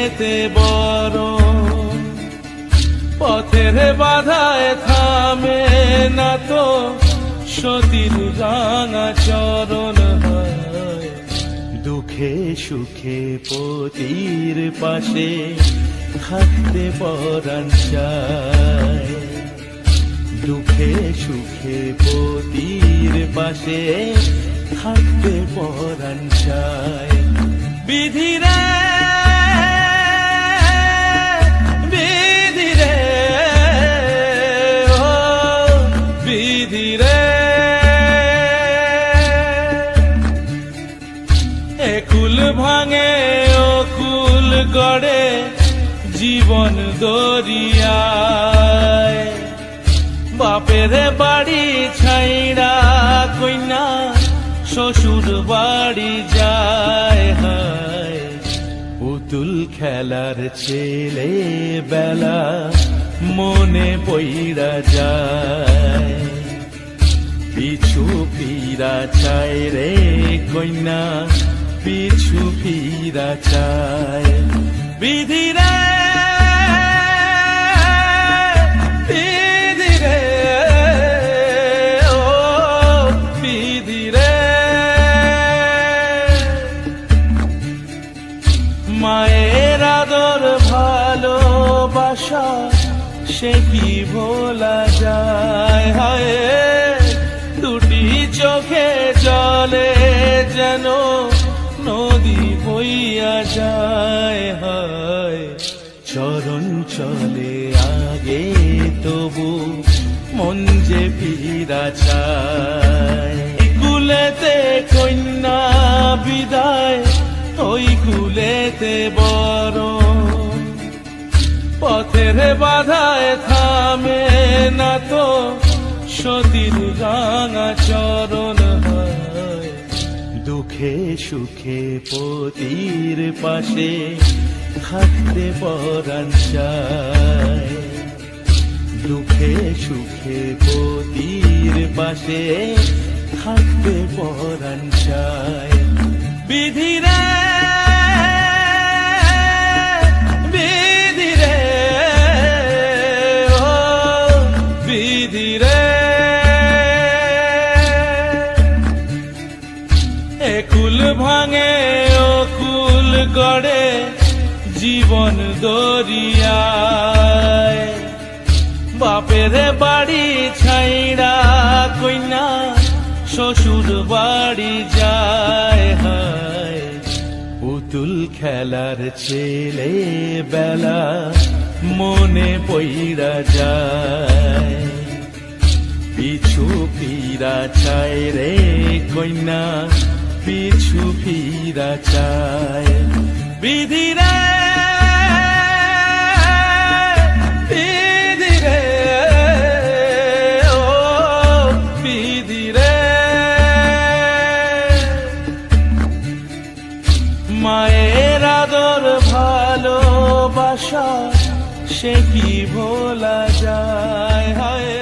কুলেতে বড় পথের বাধায় থামে না তো সতীর রাঙা চরণ হয় দুঃখে সুখে পতির পাশে থাকতে পরাণ চায় দুঃখে সুখে পতির পাশে থাকতে পরাণ চায় বিধিরে বিধিরে ও বিধিরে একুল ভাঙে ও কুল গড়ে জীবন দরিয়ায় বাপের বাড়ি ছাইড়া কইনা শ্বশুর বাড়ি যায় হায় পুতুল খেলার ছেলে বেলা মনে পইড়া যায় পিছু ফিরা চায় রে কইনা পিছু ফিরা চায় বিধিরে বিধিরে ও বিধিরে মায়ের আদর ভালোবাসা সে কি ভোলা যায় হায় দুটি চোখে জলে যেন নদী বইয়া যায় হায় চরণ চলে আগে তবু মন যে ফিরা চায় কুলেতে কন্যা বিদায় ওই কুলেতে বড় পথের বাধায় থামে না তো সতীর রাঙা চরণ হয় দুঃখে সুখে পতির পাশে থাকতে পরাণ চায় দুঃখে সুখে পতির পাশে থাকতে পরাণ চায় বিধিরে বিধিরে ও বিধিরে একুল ভাঙে ও কুল গড়ে জীবন দরিয়ায় বাপের বাড়ি ছাইড়া কইনা শ্বশুর বাড়ি যায় হায় পুতুল খেলার ছেলে বেলা মনে পইড়া যায় পিছু ফিরা চায় রে কইনা পিছু ফিরা চায় বিধিরে বিধিরে ও বিধিরে মায়ের আদর ভালোবাসা সে কি ভোলা যায় হায়